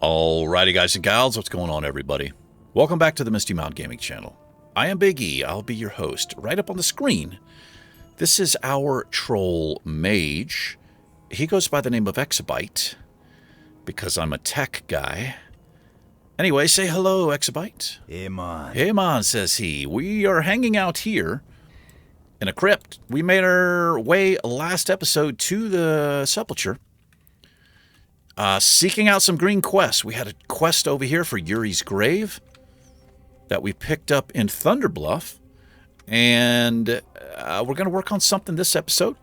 Alrighty, guys and gals, what's going on, everybody? Welcome back to the Misty Gaming channel. I am Big E. I'll be your host. Right up on the screen, this is our troll mage. He goes by the name of Exabyte because I'm a tech guy. Anyway, say hello, Exabyte. Hey, man. Hey, man, says he. We are hanging out here in a crypt. We made our way last episode to the sepulcher. Seeking out some green quests. We had a quest over here for Yuri's grave that we picked up in Thunderbluff, and we're going to work on something this episode.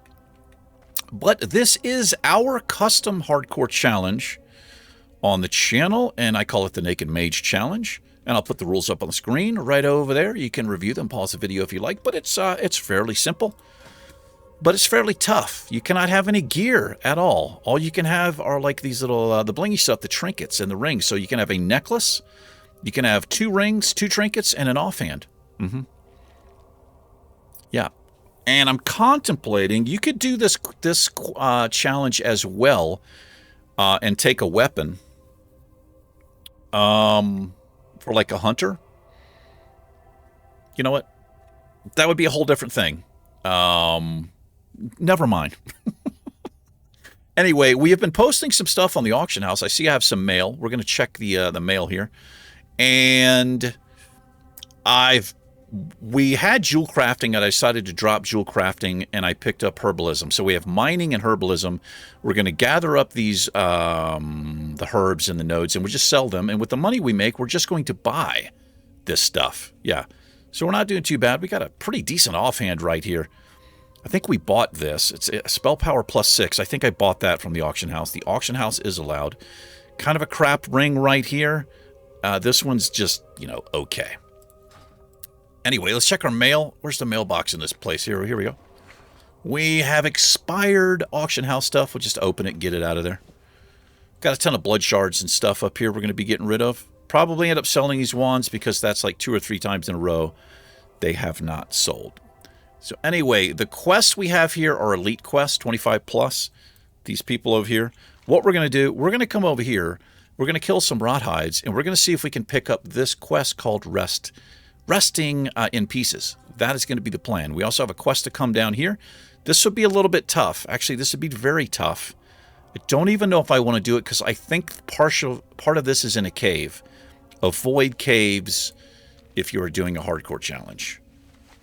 But this is our custom hardcore challenge on the channel, and I call it the Naked Mage Challenge. And I'll put the rules up on the screen right over there. You can review them, pause the video if you like, but it's fairly simple. But it's fairly tough. You cannot have any gear at all. All you can have are like these little, the blingy stuff, the trinkets and the rings. So you can have a necklace, you can have 2 rings, 2 trinkets, and an offhand. Yeah. And I'm contemplating, you could do this challenge as well and take a weapon for like a hunter. You know what? That would be a whole different thing. Never mind. Anyway, we have been posting some stuff on the auction house. I see I have some mail. We're going to check the mail here. And we had jewel crafting, and I decided to drop jewel crafting, and I picked up herbalism. So we have mining and herbalism. We're going to gather up these the herbs and the nodes, and we'll just sell them. And with the money we make, we're just going to buy this stuff. Yeah. So we're not doing too bad. We got a pretty decent offhand right here. I think we bought this. It's a spell power +6. I think I bought that from the auction house. The auction house is allowed. Kind of a crap ring right here. This one's just, you know, okay. Anyway, let's check our mail. Where's the mailbox in this place? Here we go. We have expired auction house stuff. We'll just open it and get it out of there. Got a ton of blood shards and stuff up here we're going to be getting rid of. Probably end up selling these wands because that's like 2 or 3 times in a row they have not sold. So anyway, the quests we have here are elite quests, 25 plus. These people over here. What we're going to do, we're going to come over here. We're going to kill some rot hides, and we're going to see if we can pick up this quest called Resting in Pieces. That is going to be the plan. We also have a quest to come down here. This would be a little bit tough. Actually, this would be very tough. I don't even know if I want to do it because I think part of this is in a cave. Avoid caves if you are doing a hardcore challenge.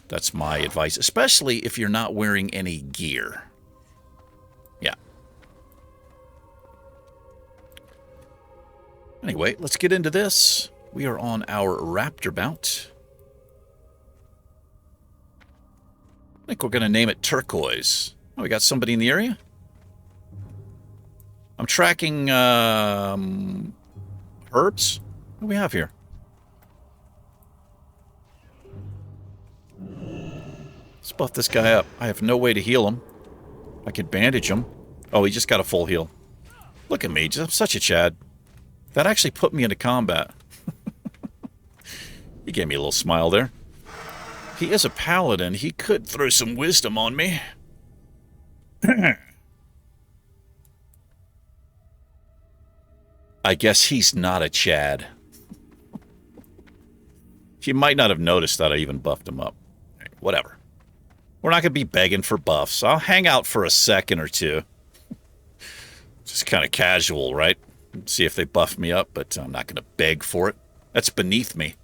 That's my advice, especially if you're not wearing any gear. Yeah. Anyway, let's get into this. We are on our raptor bout. I think we're going to name it Turquoise. Oh, we got somebody in the area? I'm tracking herbs. What do we have here? Let's buff this guy up. I have no way to heal him. I could bandage him. Oh, he just got a full heal. Look at me. I'm such a Chad. That actually put me into combat. He gave me a little smile there. He is a paladin. He could throw some wisdom on me. I guess he's not a Chad. You might not have noticed that I even buffed him up. Whatever. We're not going to be begging for buffs. I'll hang out for a second or two. Just kind of casual, right? See if they buff me up, but I'm not going to beg for it. That's beneath me.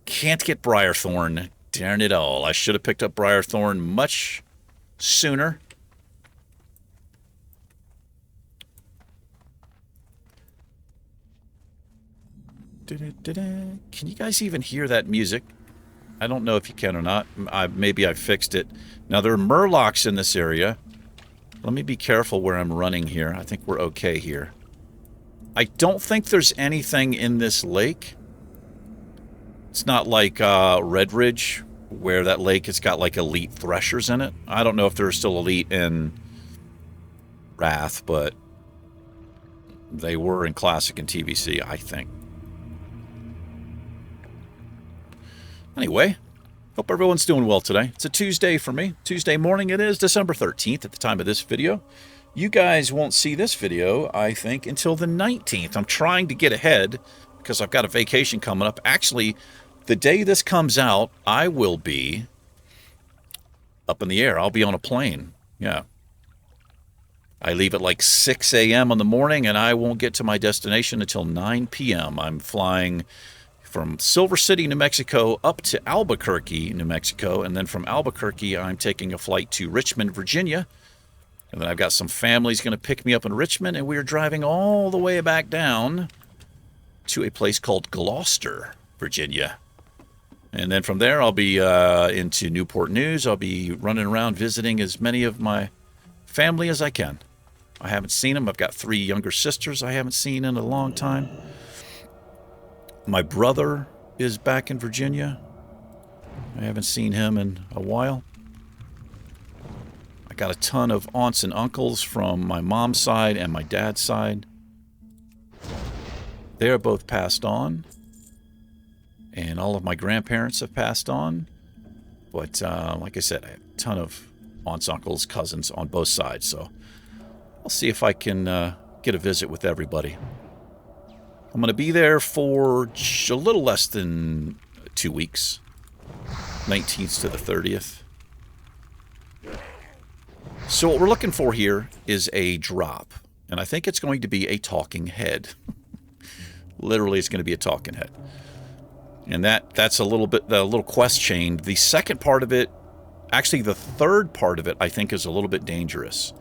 Can't get Briarthorn. Darn it all. I should have picked up Briarthorn much sooner. Can you guys even hear that music? I don't know if you can or not. Maybe I fixed it. Now, there are murlocs in this area. Let me be careful where I'm running here. I think we're okay here. I don't think there's anything in this lake. It's not like Red Ridge, where that lake has got like elite threshers in it. I don't know if they're still elite in Wrath, but They were in Classic and TVC, I think. Anyway, hope everyone's doing well today. It's a Tuesday for me. Tuesday morning it is, December 13th at the time of this video. You guys won't see this video, I think, until the 19th. I'm trying to get ahead because I've got a vacation coming up. Actually, the day this comes out, I will be up in the air. I'll be on a plane. Yeah. I leave at like 6 a.m. in the morning, and I won't get to my destination until 9 p.m. I'm flying from Silver City, New Mexico, up to Albuquerque, New Mexico, and then from Albuquerque, I'm taking a flight to Richmond, Virginia, and then I've got some families going to pick me up in Richmond, and we are driving all the way back down to a place called Gloucester, Virginia. And then from there, I'll be into Newport News. I'll be running around visiting as many of my family as I can. I haven't seen them. I've got 3 younger sisters I haven't seen in a long time. My brother is back in Virginia. I haven't seen him in a while. I got a ton of aunts and uncles from my mom's side and my dad's side. They are both passed on. And all of my grandparents have passed on. But like I said, I have a ton of aunts, uncles, cousins on both sides. So I'll see if I can get a visit with everybody. I'm going to be there for a little less than 2 weeks. 19th to the 30th. So what we're looking for here is a drop. And I think it's going to be a talking head. Literally, it's going to be a talking head. And that's a little quest chain. The second part of it, actually the third part of it, I think is a little bit dangerous.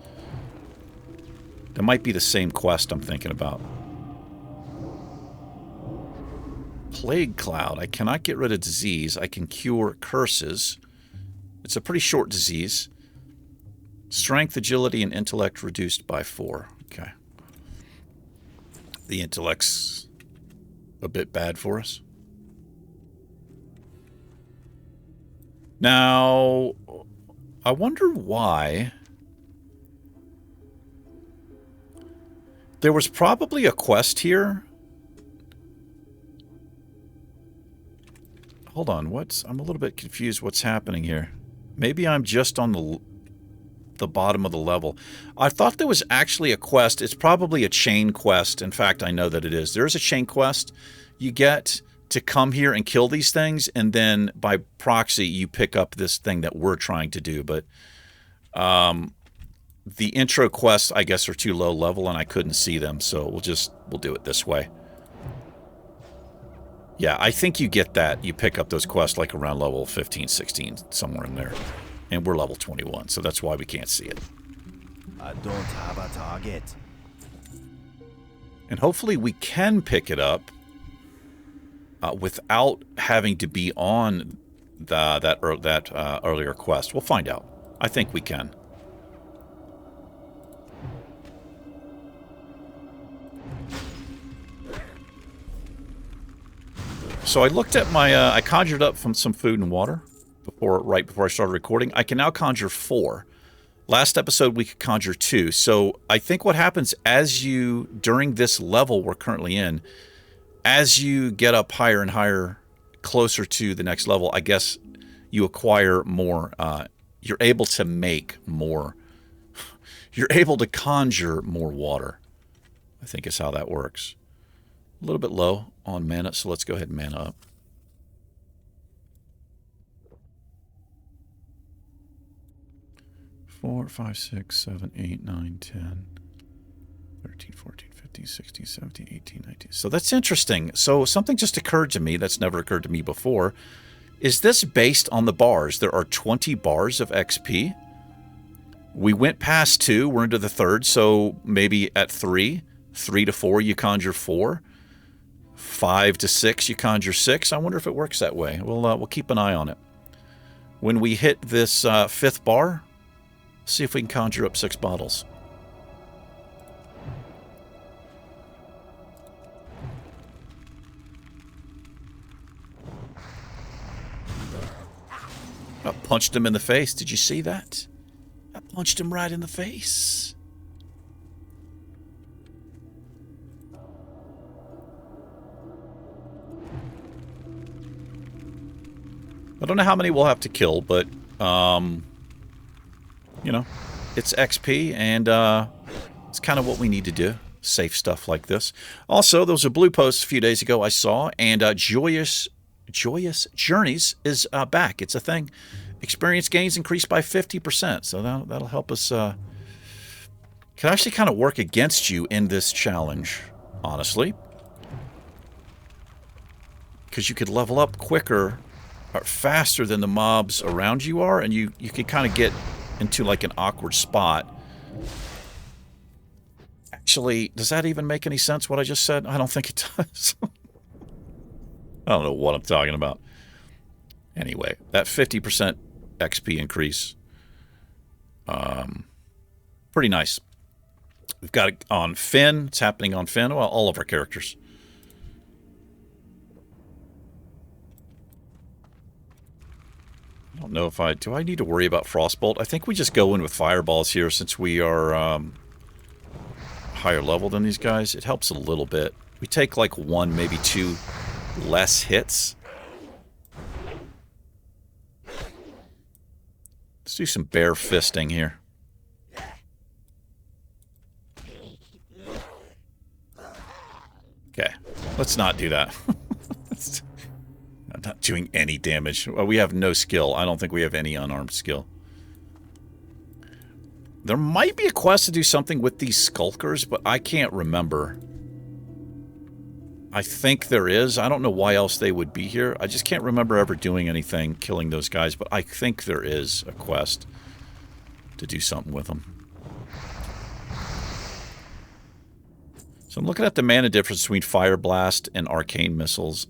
That might be the same quest I'm thinking about. Plague Cloud. I cannot get rid of disease. I can cure curses. It's a pretty short disease. Strength, agility, and intellect reduced by 4. Okay. The intellect's a bit bad for us. Now, I wonder why. There was probably a quest here. Hold on, I'm a little bit confused what's happening here. Maybe I'm just on the bottom of the level. I thought there was actually a quest. It's probably a chain quest. In fact, I know that it is. There is a chain quest. You get to come here and kill these things, and then by proxy, you pick up this thing that we're trying to do. But the intro quests, I guess, are too low level, and I couldn't see them, so we'll do it this way. Yeah, I think you get that. You pick up those quests like around level 15, 16, somewhere in there. And we're level 21, so that's why we can't see it. I don't have a target. And hopefully we can pick it up without having to be on that earlier quest. We'll find out. I think we can. So I looked at my, I conjured up from some food and water right before I started recording. I can now conjure 4. Last episode we could conjure 2. So I think what happens during this level we're currently in, as you get up higher and higher, closer to the next level, I guess you acquire more, you're able to make more, you're able to conjure more water, I think is how that works. A little bit low on mana, so let's go ahead and mana up. Four, 5, 6, 7, 8, 9, 10, 13, 14, 15, 16, 17, 18, 19. So that's interesting. So something just occurred to me that's never occurred to me before. Is this based on the bars? There are 20 bars of XP. We went past 2. We're into the 3rd. So maybe at 3 to 4, you conjure 4. 5 to 6, you conjure 6. I wonder if it works that way. We'll keep an eye on it. When we hit this 5th bar, see if we can conjure up 6 bottles. I punched him in the face. Did you see that? I punched him right in the face. I don't know how many we'll have to kill, but, you know, it's XP, and it's kind of what we need to do. Safe stuff like this. Also, there was a blue post a few days ago I saw, and Joyous Journeys is back. It's a thing. Experience gains increased by 50%, so that'll help us. Can actually kind of work against you in this challenge, honestly, because you could level up quicker or faster than the mobs around you are, and you can kind of get into like an awkward spot. Actually, does that even make any sense, what I just said? I don't think it does. I don't know what I'm talking about. Anyway, that 50% XP increase. Pretty nice. We've got it on Finn. It's happening on Finn. Well, all of our characters. I don't know if do I need to worry about Frostbolt? I think we just go in with Fireballs here since we are higher level than these guys. It helps a little bit. We take like 1, maybe 2 less hits. Let's do some bare fisting here. Okay, let's not do that. I'm not doing any damage. Well, we have no skill. I don't think we have any unarmed skill. There might be a quest to do something with these skulkers, but I can't remember. I think there is. I don't know why else they would be here. I just can't remember ever doing anything, killing those guys, but I think there is a quest to do something with them. So I'm looking at the mana difference between Fire Blast and Arcane Missiles.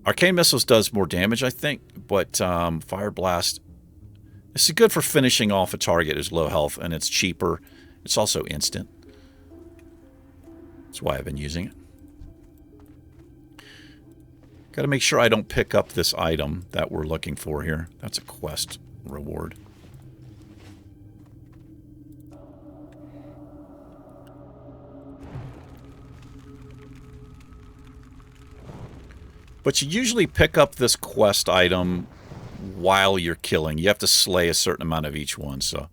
Arcane Missiles does more damage, I think, but Fire Blast... This is good for finishing off a target who's low health, and it's cheaper. It's also instant. That's why I've been using it. Got to make sure I don't pick up this item that we're looking for here. That's a quest reward. But you usually pick up this quest item while you're killing. You have to slay a certain amount of each one, so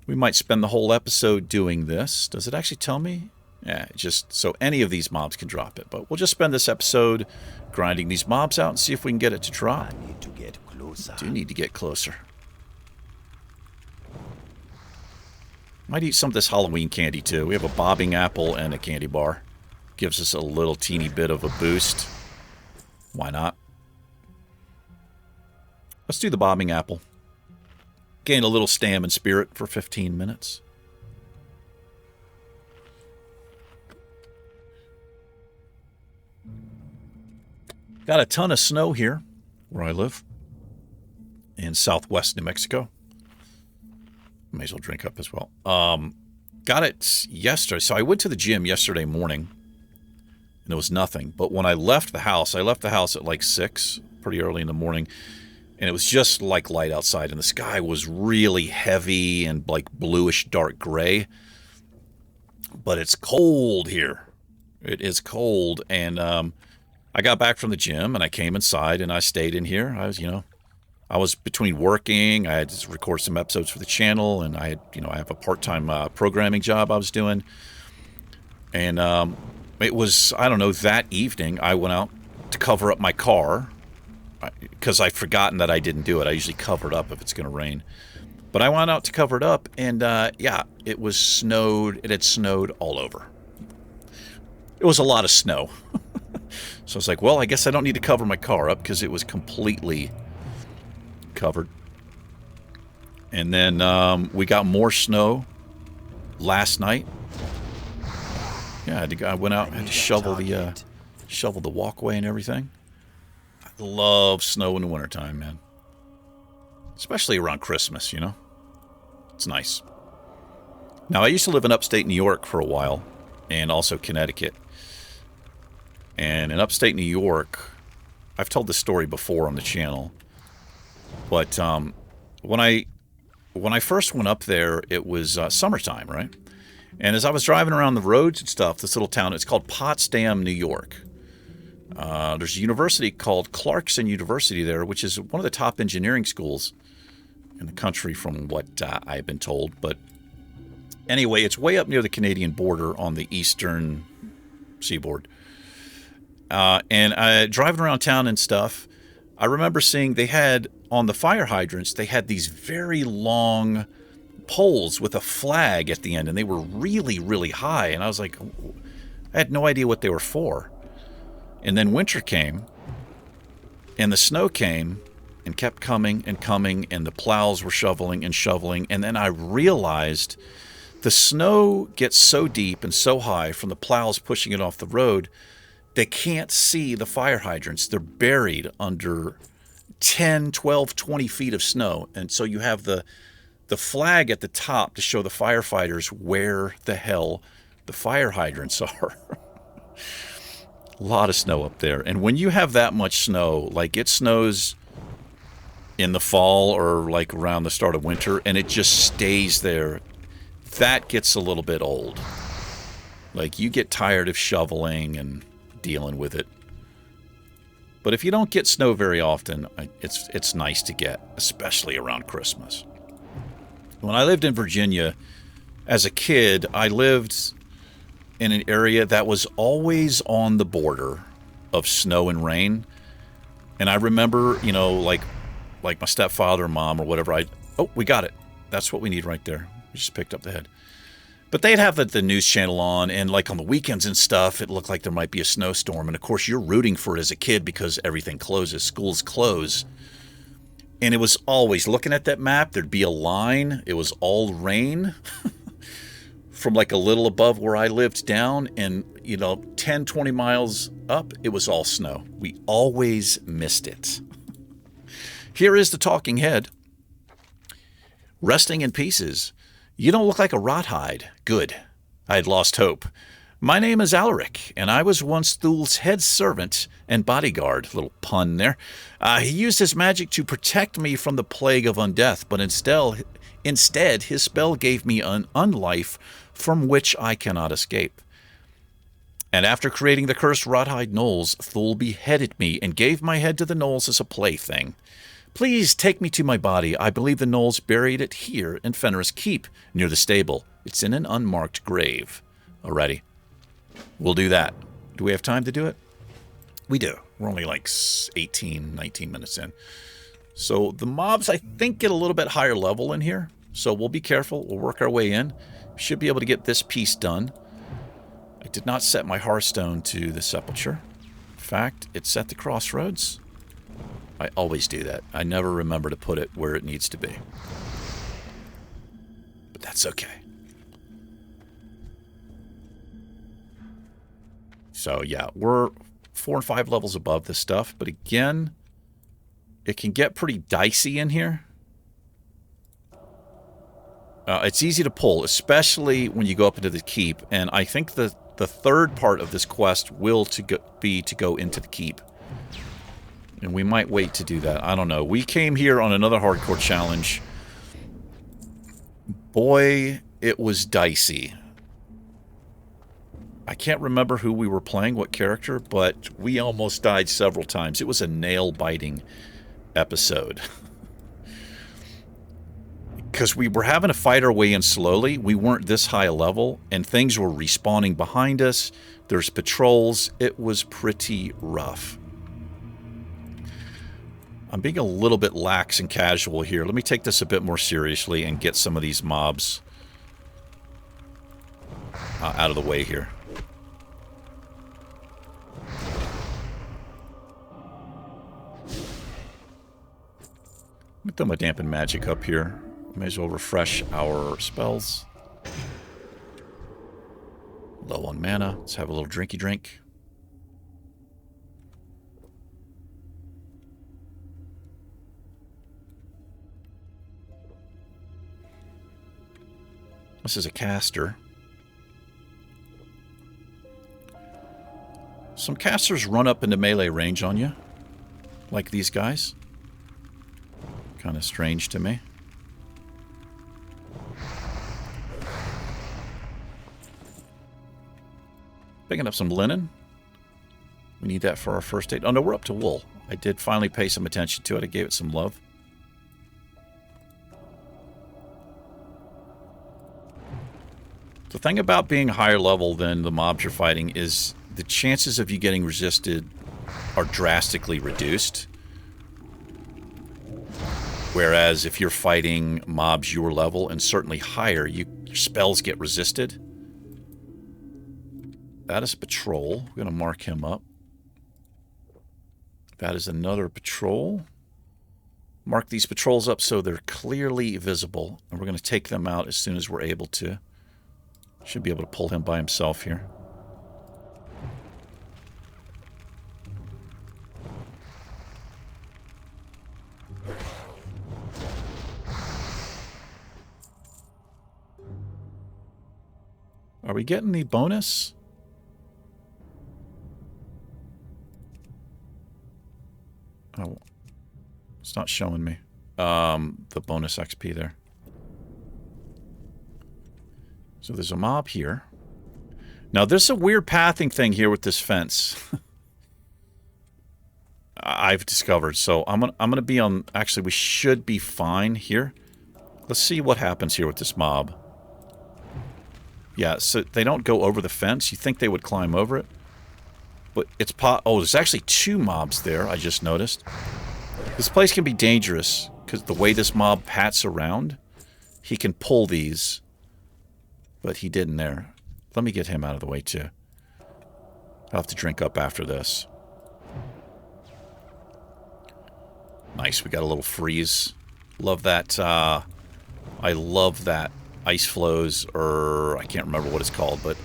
we might spend the whole episode doing this. Does it actually tell me? Yeah, just so any of these mobs can drop it. But we'll just spend this episode grinding these mobs out and see if we can get it to drop. I need to get closer. Do need to get closer. Might eat some of this Halloween candy too. We have a bobbing apple and a candy bar. Gives us a little teeny bit of a boost. Why not? Let's do the bobbing apple. Gain a little stamina and spirit for 15 minutes. Got a ton of snow here where I live in southwest New Mexico. May as well drink up as well. Got it yesterday. So I went to the gym yesterday morning and there was nothing. But when I left the house at like 6, pretty early in the morning. And it was just like light outside, and the sky was really heavy and like bluish dark gray. But it's cold here. It is cold, and I got back from the gym and I came inside and I stayed in here. I was between working. I had to record some episodes for the channel, and I had, I have a part-time programming job I was doing. And it was, I don't know, that evening I went out to cover up my car. Because I'd forgotten that I didn't do it. I usually cover it up if it's going to rain. But I went out to cover it up, and yeah, it was snowed. It had snowed all over. It was a lot of snow. So I was like, well, I guess I don't need to cover my car up because it was completely covered. And then we got more snow last night. Yeah, I went out and had to shovel the walkway and everything. Love snow in the wintertime, man. Especially around Christmas, It's nice. Now, I used to live in upstate New York for a while, and also Connecticut. And in upstate New York, I've told this story before on the channel, but when I first went up there, it was summertime, right? And as I was driving around the roads and stuff, this little town, it's called Potsdam, New York. There's a university called Clarkson University there, which is one of the top engineering schools in the country from what I've been told. But anyway, it's way up near the Canadian border on the eastern seaboard. And driving around town and stuff, I remember seeing they had, on the fire hydrants, they had these very long poles with a flag at the end, and they were really, really high. And I was like, I had no idea what they were for. And then winter came, and the snow came, and kept coming and coming, and the plows were shoveling and shoveling. And then I realized the snow gets so deep and so high from the plows pushing it off the road, they can't see the fire hydrants. They're buried under 10, 12, 20 feet of snow. And so you have the flag at the top to show the firefighters where the hell the fire hydrants are. A lot of snow up there. And when you have that much snow, like it snows in the fall or like around the start of winter, and it just stays there, that gets a little bit old. Like you get tired of shoveling and dealing with it. But if you don't get snow very often, it's nice to get, especially around Christmas. When I lived in Virginia, as a kid, I lived in an area that was always on the border of snow and rain. And I remember, you know, like my stepfather or mom or whatever, oh, we got it. That's what we need right there. We just picked up the head. But they'd have the news channel on, and like on the weekends and stuff, it looked like there might be a snowstorm. And of course, you're rooting for it as a kid because everything closes, schools close. And it was always, looking at that map, there'd be a line. It was all rain from like a little above where I lived down, and, you know, 10, 20 miles up, it was all snow. We always missed it. Here is the talking head. Resting in pieces. You don't look like a rothide. Good. I had lost hope. My name is Alaric, and I was once Thul's head servant and bodyguard. Little pun there. He used his magic to protect me from the plague of undeath, but instead his spell gave me an unlife from which I cannot escape. And after creating the cursed rothide gnolls, Thul beheaded me and gave my head to the gnolls as a plaything. Please take me to my body. I believe the gnolls buried it here in Fenris Keep, near the stable. It's in an unmarked grave. Alrighty. We'll do that. Do we have time to do it? We do. We're only like 18, 19 minutes in. So the mobs, I think, get a little bit higher level in here. So we'll be careful. We'll work our way in. Should be able to get this piece done. I did not set my Hearthstone to the sepulture. In fact, it's at the crossroads. I always do that. I never remember to put it where it needs to be. But that's okay. So yeah, we're 4 and 5 levels above this stuff. But again, it can get pretty dicey in here. It's easy to pull, especially when you go up into the keep. And I think the third part of this quest will be to go into the keep. And we might wait to do that. I don't know. We came here on another hardcore challenge. Boy, it was dicey. I can't remember who we were playing, what character, but we almost died several times. It was a nail-biting episode. Because we were having to fight our way in slowly. We weren't this high a level, and things were respawning behind us. There's patrols. It was pretty rough. I'm being a little bit lax and casual here. Let me take this a bit more seriously and get some of these mobs out of the way here. Let me throw my dampen magic up here. May as well refresh our spells. Low on mana. Let's have a little drinky drink. This is a caster. Some casters run up into melee range on you, like these guys. Kind of strange to me. Picking up some linen. We need that for our first aid. Oh, no, we're up to wool. I did finally pay some attention to it. I gave it some love. The thing about being higher level than the mobs you're fighting is the chances of you getting resisted are drastically reduced. Whereas if you're fighting mobs your level and certainly higher, your spells get resisted. That is a patrol. We're going to mark him up. That is another patrol. Mark these patrols up so they're clearly visible. And we're going to take them out as soon as we're able to. Should be able to pull him by himself here. Are we getting the bonus? Oh, it's not showing me. The bonus XP there. So there's a mob here. Now there's a weird pathing thing here with this fence. I've discovered. So I'm gonna be on. Actually, we should be fine here. Let's see what happens here with this mob. Yeah, so they don't go over the fence. You think they would climb over it, but it's oh, there's actually two mobs there. I just noticed. This place can be dangerous because the way this mob pats around, he can pull these. But he didn't there. Let me get him out of the way, too. I'll have to drink up after this. Nice, we got a little freeze. Love that, I love that ice flows, or I can't remember what it's called, but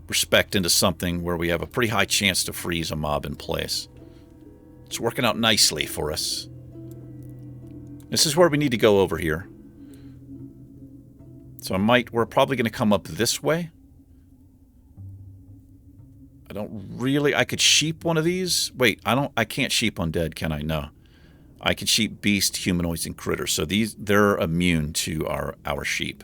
respect into something where we have a pretty high chance to freeze a mob in place. It's working out nicely for us. This is where we need to go over here. So we're probably going to come up this way. I could sheep one of these. Wait, I can't sheep undead, can I? No. I can sheep beast, humanoids, and critters. So they're immune to our sheep.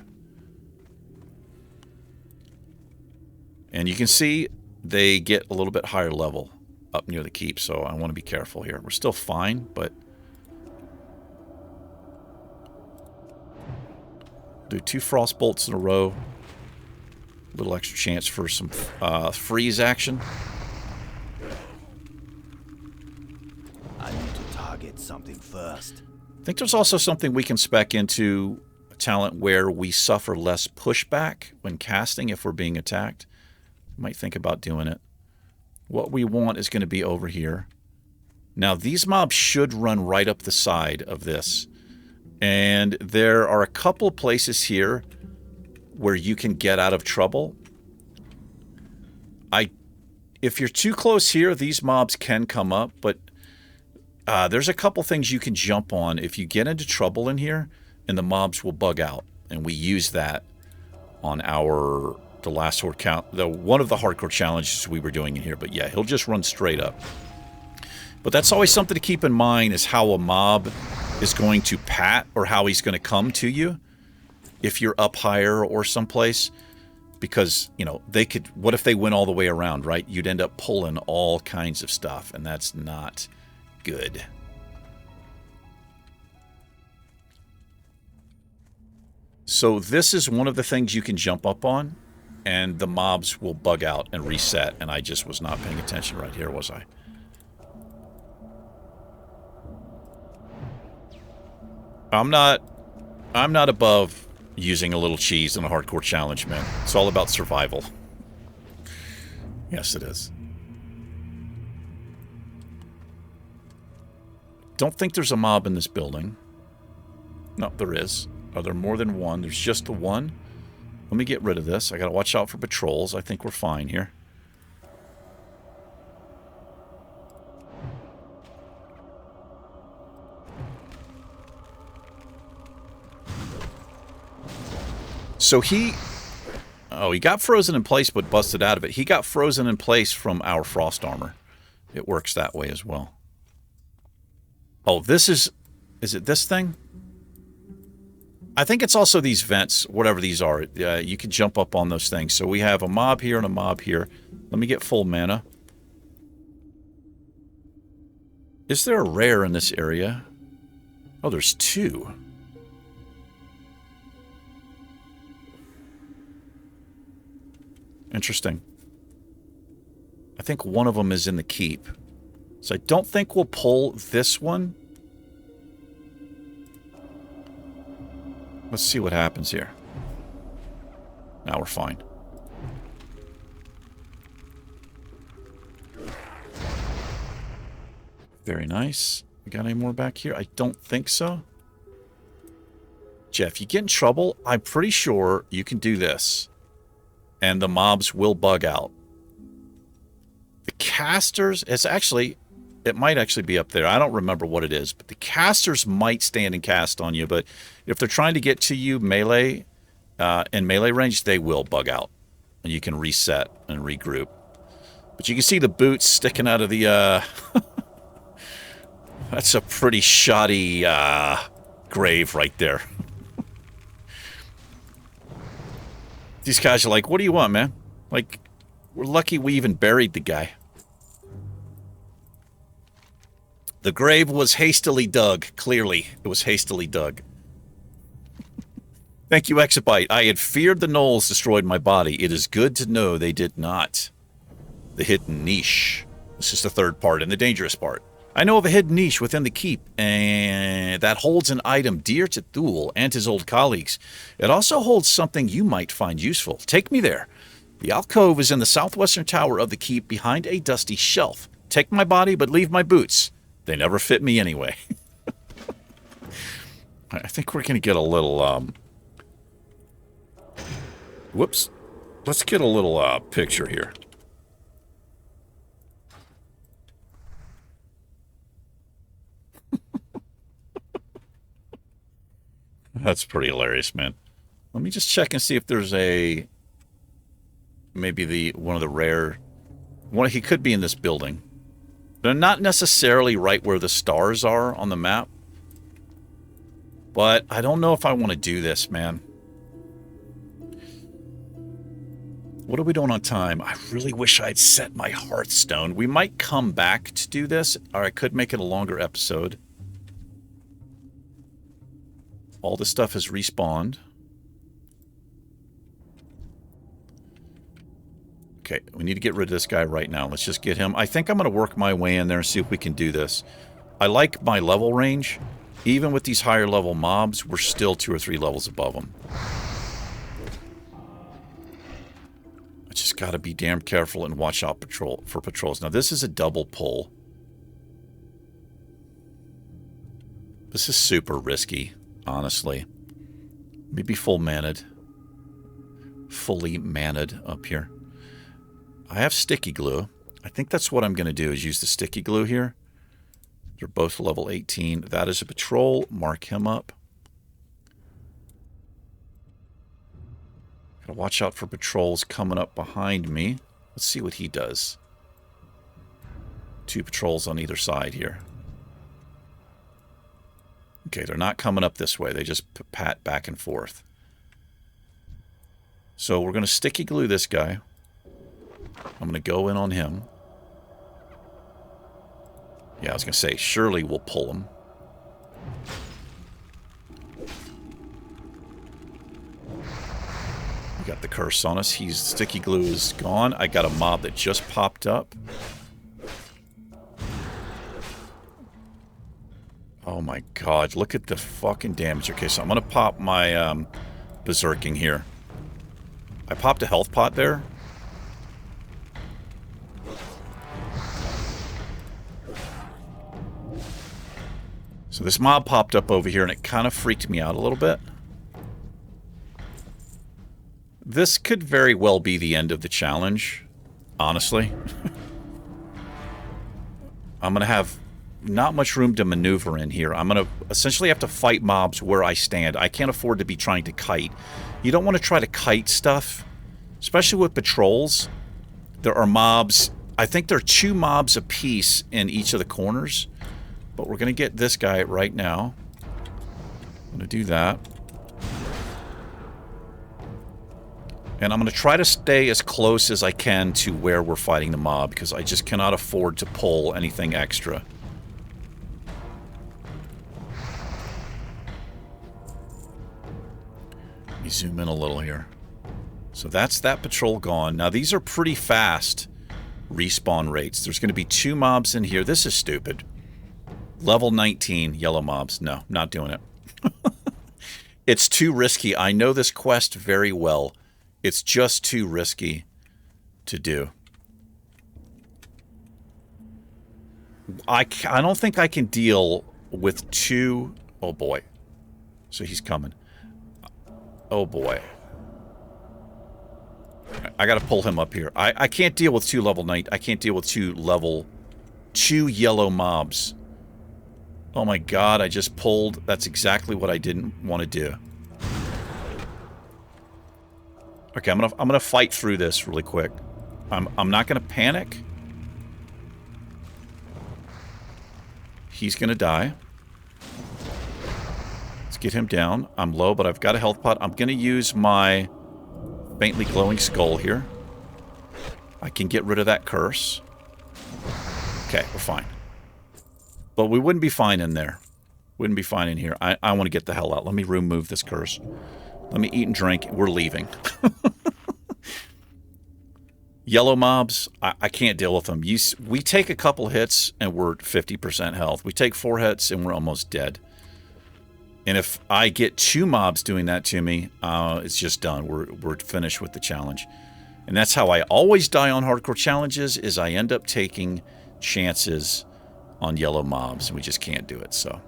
And you can see they get a little bit higher level up near the keep, so I want to be careful here. We're still fine, but do 2 frost bolts in a row. A little extra chance for some freeze action. I need to target something first. I think there's also something we can spec into a talent where we suffer less pushback when casting if we're being attacked. Might think about doing it. What we want is going to be over here. Now, these mobs should run right up the side of this. And there are a couple of places here where you can get out of trouble. If you're too close here, these mobs can come up, but there's a couple things you can jump on if you get into trouble in here, and the mobs will bug out. And we use that on the last horde count, one of the hardcore challenges we were doing in here. But yeah, he'll just run straight up. But that's always something to keep in mind, is how a mob is going to pat, or how he's going to come to you if you're up higher or someplace. Because, you know, what if they went all the way around, right? You'd end up pulling all kinds of stuff, and that's not good. So this is one of the things you can jump up on, and the mobs will bug out and reset, and I just was not paying attention right here, was I? I'm not above using a little cheese in a hardcore challenge, man. It's all about survival. Yes, it is. Don't think there's a mob in this building. No, there is. Are there more than one? There's just the one. Let me get rid of this. I gotta watch out for patrols. I think we're fine here. So he got frozen in place but busted out of it. He got frozen in place from our frost armor. It works that way as well. Oh, is it this thing? I think it's also these vents, whatever these are. You can jump up on those things. So we have a mob here and a mob here. Let me get full mana. Is there a rare in this area? Oh, there's two. Interesting. I think one of them is in the keep. So I don't think we'll pull this one. Let's see what happens here. Now we're fine. Very nice. We got any more back here? I don't think so. Jeff, you get in trouble, I'm pretty sure you can do this. And the mobs will bug out. The casters, it might actually be up there. I don't remember what it is, but the casters might stand and cast on you, but if they're trying to get to you melee, in melee range, they will bug out. And you can reset and regroup. But you can see the boots sticking out of the, that's a pretty shoddy, grave right there. These guys are like, what do you want, man? Like, we're lucky we even buried the guy. The grave was hastily dug. Clearly, it was hastily dug. Thank you, Exabyte. I had feared the gnolls destroyed my body. It is good to know they did not. The hidden niche. This is the third part and the dangerous part. I know of a hidden niche within the keep, and that holds an item dear to Thule and his old colleagues. It also holds something you might find useful. Take me there. The alcove is in the southwestern tower of the keep behind a dusty shelf. Take my body, but leave my boots. They never fit me anyway. I think we're going to get a little, whoops. Let's get a little, picture here. That's pretty hilarious, man. Let me just check and see if there's a... Maybe one of the rare... He could be in this building. They're not necessarily right where the stars are on the map. But I don't know if I want to do this, man. What are we doing on time? I really wish I'd set my Hearthstone. We might come back to do this, or I could make it a longer episode. All this stuff has respawned. Okay, we need to get rid of this guy right now. Let's just get him. I think I'm going to work my way in there and see if we can do this. I like my level range. Even with these higher level mobs, we're still 2 or 3 levels above them. I just got to be damn careful and watch out for patrols. Now, this is a double pull. This is super risky, honestly. Maybe fully manned up here. I have sticky glue. I think that's what I'm going to do, is use the sticky glue here. They're both level 18. That is a patrol. Mark him up. Gotta watch out for patrols coming up behind me. Let's see what he does. 2 patrols on either side here. Okay, they're not coming up this way. They just pat back and forth. So we're going to sticky glue this guy. I'm going to go in on him. Yeah, I was going to say, surely we'll pull him. We got the curse on us. Sticky glue is gone. I got a mob that just popped up. Oh my god, look at the fucking damage. Okay, so I'm going to pop my berserking here. I popped a health pot there. So this mob popped up over here, and it kind of freaked me out a little bit. This could very well be the end of the challenge, honestly. I'm going to have not much room to maneuver in here. I'm going to essentially have to fight mobs where I stand. I can't afford to be trying to kite. You don't want to try to kite stuff, especially with patrols. There are mobs. I think there are 2 mobs apiece in each of the corners. But we're going to get this guy right now. I'm going to do that. And I'm going to try to stay as close as I can to where we're fighting the mob, because I just cannot afford to pull anything extra. zoom in a little here. So that's that patrol gone. Now these are pretty fast respawn rates. There's going to be 2 mobs in here. This is stupid. Level 19 yellow mobs. No, not doing it. It's too risky. I know this quest very well. It's just too risky to do. I don't think I can deal with 2... Oh, boy. So he's coming. Oh, boy. I got to pull him up here. I can't deal with 2 level 9. I can't deal with 2 yellow mobs. Oh my god, I just pulled. That's exactly what I didn't want to do. Okay, I'm gonna fight through this really quick. I'm not gonna panic. He's gonna die. Let's get him down. I'm low, but I've got a health pot. I'm gonna use my faintly glowing skull here. I can get rid of that curse. Okay, we're fine. But we wouldn't be fine in there. Wouldn't be fine in here. I want to get the hell out. Let me remove this curse. Let me eat and drink. We're leaving. Yellow mobs, I can't deal with them. We take a couple hits and we're 50% health. We take 4 hits and we're almost dead. And if I get 2 mobs doing that to me, it's just done. We're finished with the challenge. And that's how I always die on hardcore challenges, is I end up taking chances on yellow mobs, and we just can't do it. So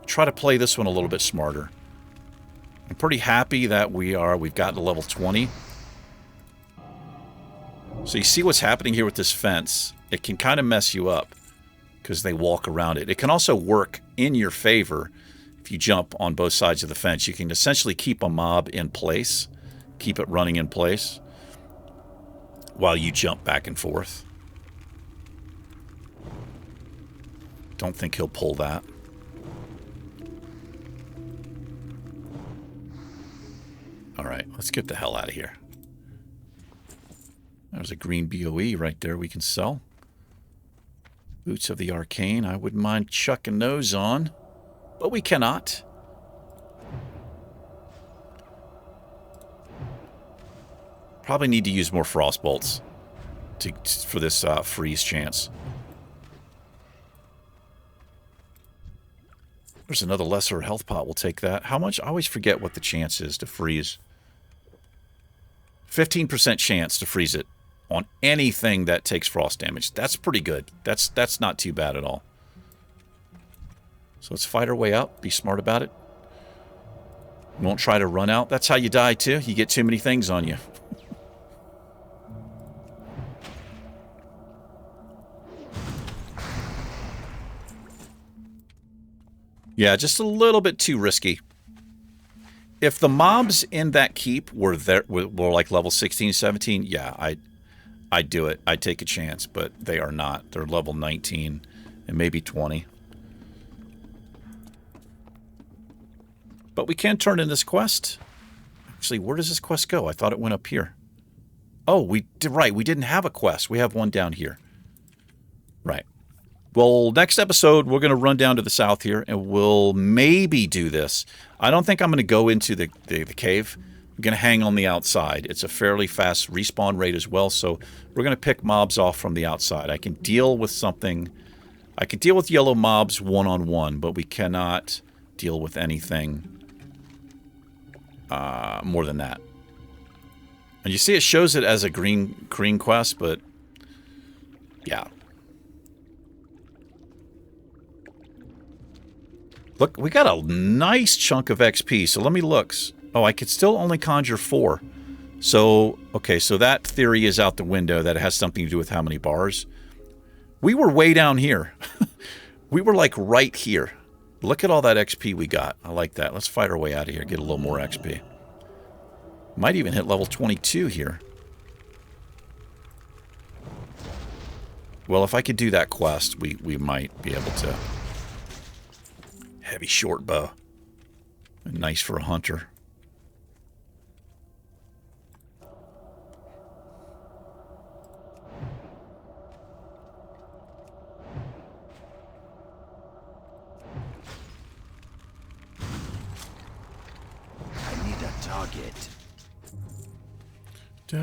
try to play this one a little bit smarter. I'm pretty happy that we've gotten to level 20. So you see what's happening here with this fence. It can kind of mess you up because they walk around it. It can also work in your favor if you jump on both sides of the fence. You can essentially keep a mob in place, keep it running in place while you jump back and forth. Don't think he'll pull that. Alright, let's get the hell out of here. There's a green BOE right there we can sell. Boots of the Arcane. I wouldn't mind chucking those on, but we cannot. Probably need to use more frost bolts for this freeze chance. There's another lesser health pot. We'll take that. How much? I always forget what the chance is to freeze. 15% chance to freeze it on anything that takes frost damage. That's pretty good. That's not too bad at all. So let's fight our way up. Be smart about it. Won't try to run out. That's how you die too. You get too many things on you. Yeah, just a little bit too risky. If the mobs in that keep were like level 16, 17, yeah, I'd do it. I'd take a chance, but they are not. They're level 19 and maybe 20. But we can turn in this quest. Actually, where does this quest go? I thought it went up here. Oh, we didn't have a quest. We have one down here. Right. Well, next episode, we're going to run down to the south here, and we'll maybe do this. I don't think I'm going to go into the cave. I'm going to hang on the outside. It's a fairly fast respawn rate as well, so we're going to pick mobs off from the outside. I can deal with something. I can deal with yellow mobs one-on-one, but we cannot deal with anything more than that. And you see it shows it as a green quest, but yeah. Look, we got a nice chunk of XP, so let me look. Oh, I could still only conjure 4. So, okay, so that theory is out the window that it has something to do with how many bars. We were way down here. We were like right here. Look at all that XP we got. I like that. Let's fight our way out of here, get a little more XP. Might even hit level 22 here. Well, if I could do that quest, we might be able to. Heavy short bow. Nice for a hunter. I need a target. So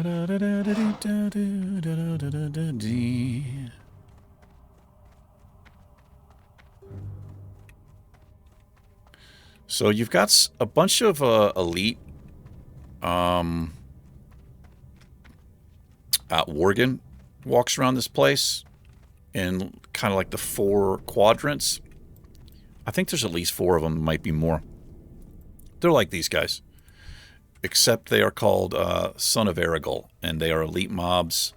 you've got a bunch of elite Worgen walks around this place in kind of like the 4 quadrants. I think there's at least 4 of them, might be more. They're like these guys, except they are called Son of Aragol, and they are elite mobs,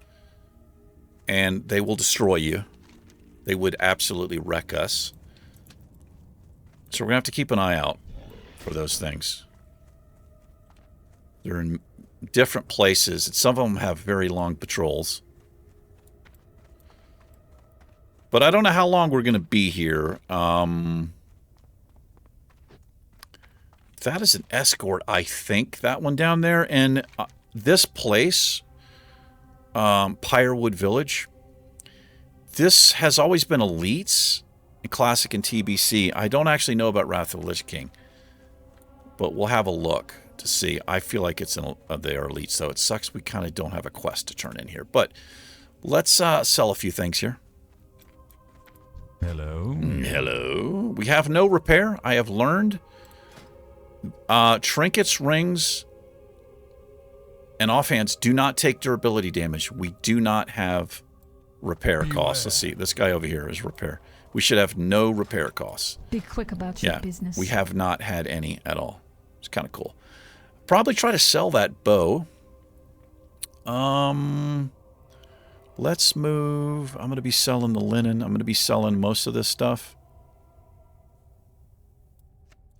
and they will destroy you. They would absolutely wreck us. So we're going to have to keep an eye out for those things. They're in different places. Some of them have very long patrols. But I don't know how long we're going to be here. That is an escort, I think, that one down there. And this place, Pyrewood Village, this has always been elites in Classic and TBC. I don't actually know about Wrath of the Lich King, but we'll have a look to see. I feel like it's they are elites, so it sucks we kind of don't have a quest to turn in here. But let's sell a few things here. Hello. Hello. We have no repair. I have learned. Trinkets, rings, and offhands do not take durability damage. We do not have repair costs. Let's see. This guy over here is repair. We should have no repair costs. Be quick about your business. We have not had any at all. It's kind of cool. Probably try to sell that bow. Let's move. I'm going to be selling the linen. I'm going to be selling most of this stuff.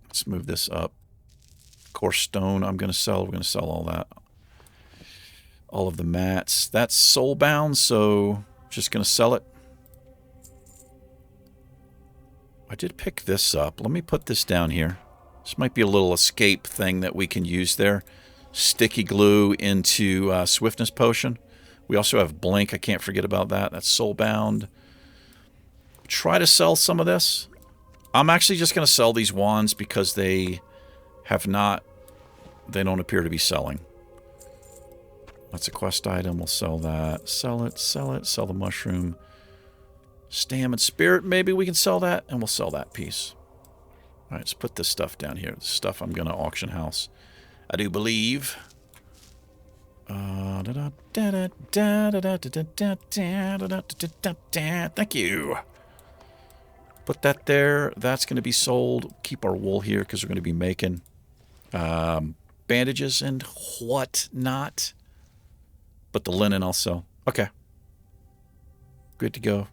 Let's move this up. Coarse stone I'm going to sell. We're going to sell all that. All of the mats. That's soulbound, so just going to sell it. I did pick this up. Let me put this down here. This might be a little escape thing that we can use there. Sticky glue into swiftness potion. We also have blink. I can't forget about that. That's soulbound. Try to sell some of this. I'm actually just going to sell these wands because they have not... They don't appear to be selling. That's a quest item. We'll sell that. Sell it. Sell it. Sell the mushroom. Stam and spirit. Maybe we can sell that. And we'll sell that piece. All right, let's put this stuff down here. The stuff I'm going to auction house. I do believe... Thank you. Put that there. That's going to be sold. Keep our wool here because we're going to be making bandages and whatnot. But the linen I'll sell. Okay. Good to go.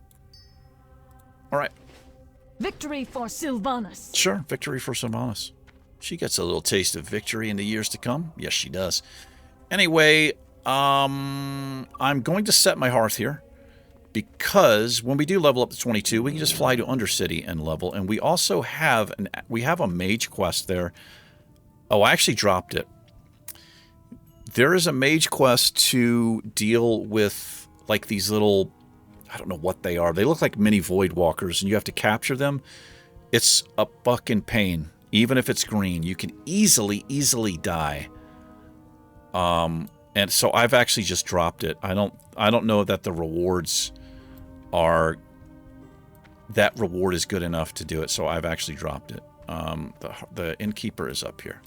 All right. Victory for Sylvanas. Sure, victory for Sylvanas. She gets a little taste of victory in the years to come. Yes, she does. Anyway, I'm going to set my hearth here because when we do level up to 22, we can just fly to Undercity and level. And we also have a mage quest there. Oh, I actually dropped it. There is a mage quest to deal with like these little, I don't know what they are. They look like mini void walkers and you have to capture them. It's a fucking pain. Even if it's green, you can easily die. And so I've actually just dropped it. I don't know that the rewards are... That reward is good enough to do it, so I've actually dropped it. The innkeeper is up here.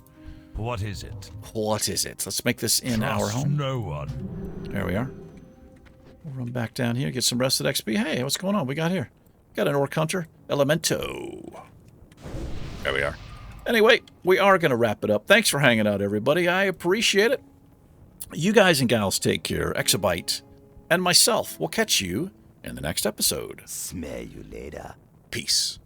What is it? What is it? Let's make this in our home. No one. There we are. We'll run back down here, get some rested XP. Hey, what's going on? We got here. Got an orc hunter. Elemento. There we are. Anyway, we are going to wrap it up. Thanks for hanging out, everybody. I appreciate it. You guys and gals take care. Exabyte and myself will catch you in the next episode. Smell you later. Peace.